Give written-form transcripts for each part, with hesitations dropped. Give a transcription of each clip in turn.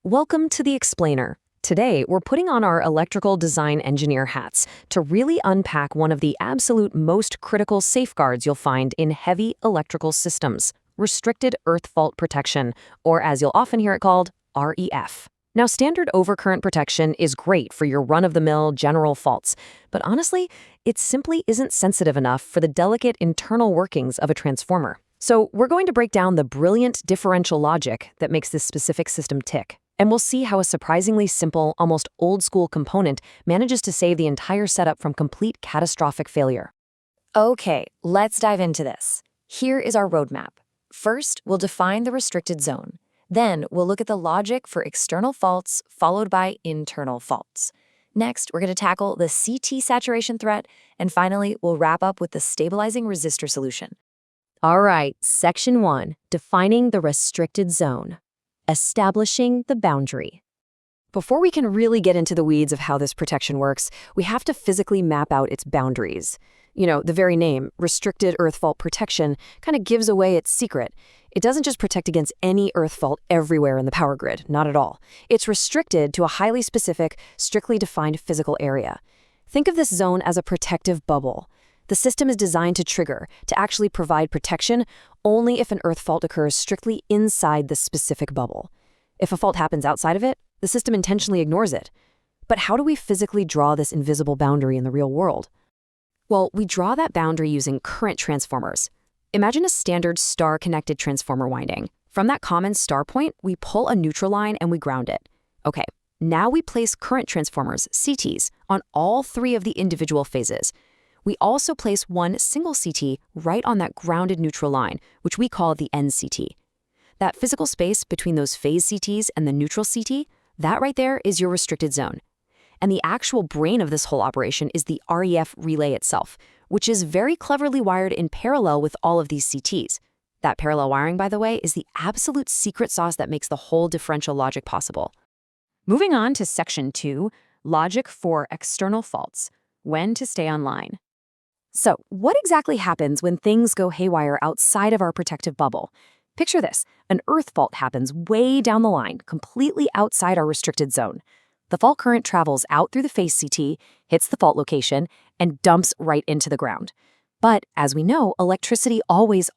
Welcome to the Explainer. Today, we're putting on our electrical design engineer hats to really unpack one of the absolute most critical safeguards you'll find in heavy electrical systems, restricted earth fault protection, or as you'll often hear it called, REF. Now, standard overcurrent protection is great for your run-of-the-mill general faults, but honestly, it simply isn't sensitive enough for the delicate internal workings of a transformer. So we're going to break down the brilliant differential logic that makes this specific system tick. And we'll see how a surprisingly simple, almost old-school component manages to save the entire setup from complete catastrophic failure. Okay, let's dive into this. Here is our roadmap. First, we'll define the restricted zone. Then, we'll look at the logic for external faults, followed by internal faults. Next, we're going to tackle the CT saturation threat, and finally, we'll wrap up with the stabilizing resistor solution. All right, Section 1, defining the restricted zone. Establishing the boundary. Before we can really get into the weeds of how this protection works, we have to physically map out its boundaries. You know, the very name, restricted earth fault protection, kind of gives away its secret. It doesn't just protect against any earth fault everywhere in the power grid, not at all. It's restricted to a highly specific, strictly defined physical area. Think of this zone as a protective bubble. The system is designed to trigger, to actually provide protection, only if an earth fault occurs strictly inside the specific bubble. If a fault happens outside of it, the system intentionally ignores it. But how do we physically draw this invisible boundary in the real world? Well, we draw that boundary using current transformers. Imagine a standard star-connected transformer winding. From that common star point, we pull a neutral line and we ground it. Okay, now we place current transformers, CTs, on all three of the individual phases. We also place one single CT right on that grounded neutral line, which we call the NCT. That physical space between those phase CTs and the neutral CT, that right there is your restricted zone. And the actual brain of this whole operation is the REF relay itself, which is very cleverly wired in parallel with all of these CTs. That parallel wiring, by the way, is the absolute secret sauce that makes the whole differential logic possible. Moving on to Section 2, logic for external faults, when to stay online. So, what exactly happens when things go haywire outside of our protective bubble? Picture this. An earth fault happens way down the line, completely outside our restricted zone. The fault current travels out through the phase CT, hits the fault location, and dumps right into the ground. But, as we know, electricity always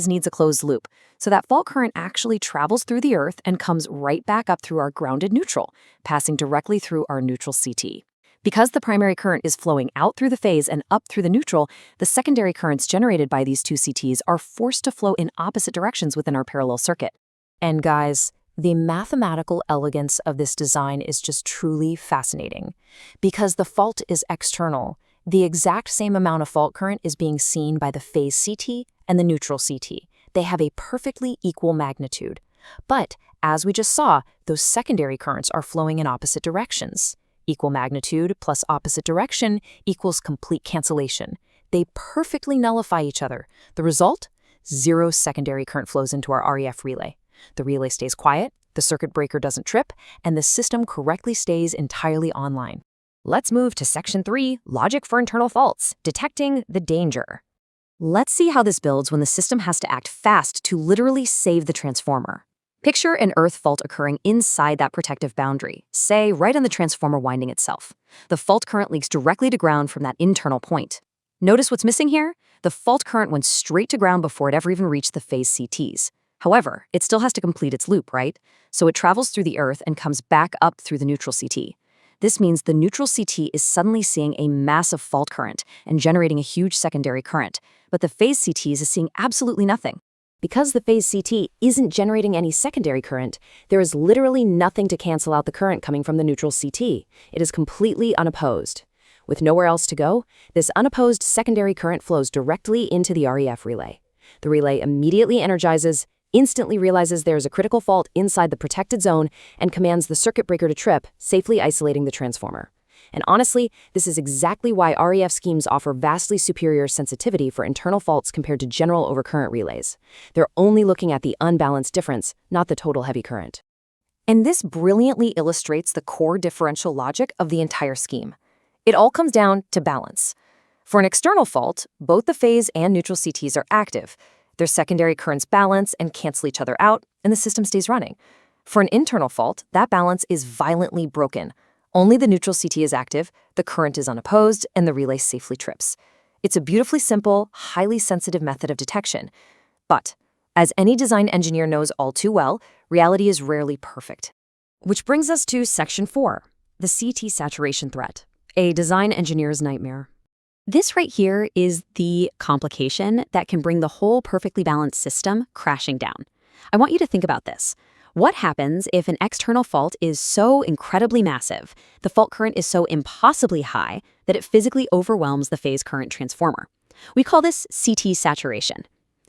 needs a closed loop. So that fault current actually travels through the earth and comes right back up through our grounded neutral, passing directly through our neutral CT. Because the primary current is flowing out through the phase and up through the neutral, the secondary currents generated by these two CTs are forced to flow in opposite directions within our parallel circuit. And guys, the mathematical elegance of this design is just truly fascinating. Because the fault is external, the exact same amount of fault current is being seen by the phase CT and the neutral CT. They have a perfectly equal magnitude. But, as we just saw, those secondary currents are flowing in opposite directions. Equal magnitude plus opposite direction equals complete cancellation. They perfectly nullify each other. The result? Zero secondary current flows into our REF relay. The relay stays quiet, the circuit breaker doesn't trip, and the system correctly stays entirely online. Let's move to Section 3, logic for internal faults, detecting the danger. Let's see how this builds when the system has to act fast to literally save the transformer. Picture an earth fault occurring inside that protective boundary, say right on the transformer winding itself. The fault current leaks directly to ground from that internal point. Notice what's missing here? The fault current went straight to ground before it ever even reached the phase CTs. However, it still has to complete its loop, right? So it travels through the earth and comes back up through the neutral CT. This means the neutral CT is suddenly seeing a massive fault current and generating a huge secondary current, but the phase CTs is seeing absolutely nothing. Because the phase CT isn't generating any secondary current, there is literally nothing to cancel out the current coming from the neutral CT. It is completely unopposed. With nowhere else to go, this unopposed secondary current flows directly into the REF relay. The relay immediately energizes, instantly realizes there is a critical fault inside the protected zone, and commands the circuit breaker to trip, safely isolating the transformer. And honestly, this is exactly why REF schemes offer vastly superior sensitivity for internal faults compared to general overcurrent relays. They're only looking at the unbalanced difference, not the total heavy current. And this brilliantly illustrates the core differential logic of the entire scheme. It all comes down to balance. For an external fault, both the phase and neutral CTs are active. Their secondary currents balance and cancel each other out, and the system stays running. For an internal fault, that balance is violently broken. Only the neutral CT is active, the current is unopposed, and the relay safely trips. It's a beautifully simple, highly sensitive method of detection. But, as any design engineer knows all too well, reality is rarely perfect. Which brings us to Section 4, the CT saturation threat, a design engineer's nightmare. This right here is the complication that can bring the whole perfectly balanced system crashing down. I want you to think about this. What happens if an external fault is so incredibly massive, the fault current is so impossibly high that it physically overwhelms the phase current transformer? We call this CT saturation.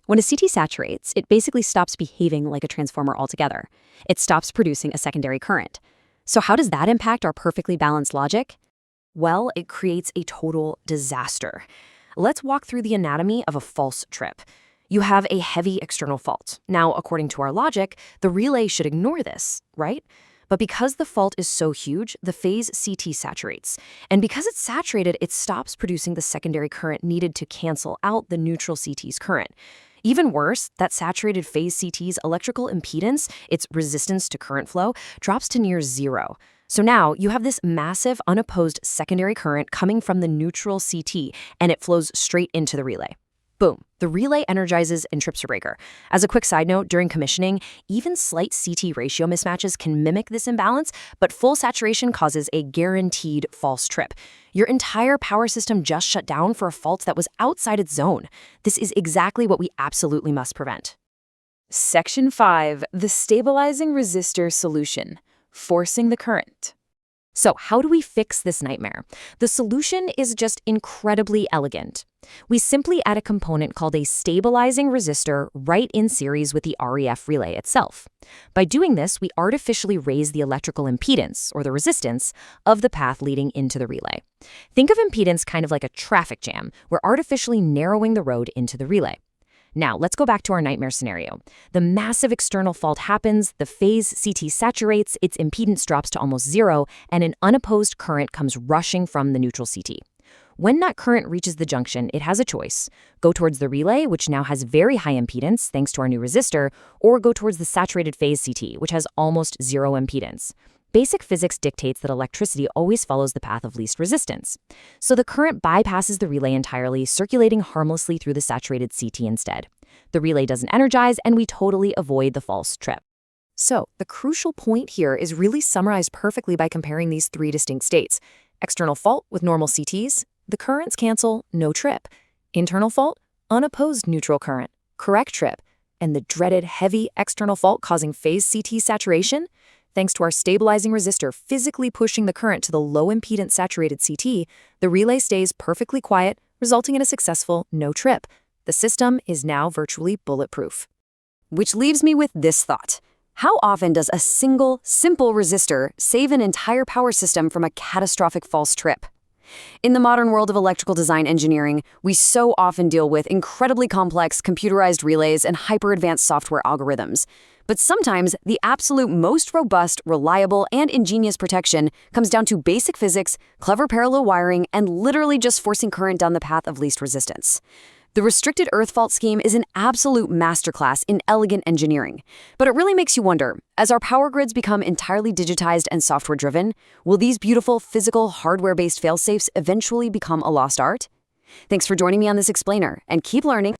When a CT saturates, it basically stops behaving like a transformer altogether. It stops producing a secondary current. So how does that impact our perfectly balanced logic? Well, it creates a total disaster. Let's walk through the anatomy of a false trip. You have a heavy external fault. Now, according to our logic, the relay should ignore this, right? But because the fault is so huge, the phase CT saturates. And because it's saturated, it stops producing the secondary current needed to cancel out the neutral CT's current. Even worse, that saturated phase CT's electrical impedance, its resistance to current flow, drops to near zero. So now you have this massive unopposed secondary current coming from the neutral CT, and it flows straight into the relay. Boom, the relay energizes and trips your breaker. As a quick side note, during commissioning, even slight CT ratio mismatches can mimic this imbalance, but full saturation causes a guaranteed false trip. Your entire power system just shut down for a fault that was outside its zone. This is exactly what we absolutely must prevent. Section 5, the stabilizing resistor solution, forcing the current. So how do we fix this nightmare? The solution is just incredibly elegant. We simply add a component called a stabilizing resistor right in series with the REF relay itself. By doing this, we artificially raise the electrical impedance, or the resistance, of the path leading into the relay. Think of impedance kind of like a traffic jam. We're artificially narrowing the road into the relay. Now, let's go back to our nightmare scenario. The massive external fault happens, the phase CT saturates, its impedance drops to almost zero, and an unopposed current comes rushing from the neutral CT. When that current reaches the junction, it has a choice. Go towards the relay, which now has very high impedance thanks to our new resistor, or go towards the saturated phase CT, which has almost zero impedance. Basic physics dictates that electricity always follows the path of least resistance. So the current bypasses the relay entirely, circulating harmlessly through the saturated CT instead. The relay doesn't energize, and we totally avoid the false trip. So the crucial point here is really summarized perfectly by comparing these three distinct states. External fault with normal CTs, the currents cancel, no trip. Internal fault, unopposed neutral current, correct trip. And the dreaded heavy external fault causing phase CT saturation? Thanks to our stabilizing resistor physically pushing the current to the low impedance saturated CT, the relay stays perfectly quiet, resulting in a successful no trip. The system is now virtually bulletproof. Which leaves me with this thought. How often does a single, simple resistor save an entire power system from a catastrophic false trip? In the modern world of electrical design engineering, we so often deal with incredibly complex computerized relays and hyper-advanced software algorithms. But sometimes, the absolute most robust, reliable, and ingenious protection comes down to basic physics, clever parallel wiring, and literally just forcing current down the path of least resistance. The restricted earth fault scheme is an absolute masterclass in elegant engineering. But it really makes you wonder, as our power grids become entirely digitized and software-driven, will these beautiful, physical, hardware-based fail-safes eventually become a lost art? Thanks for joining me on this explainer, and keep learning.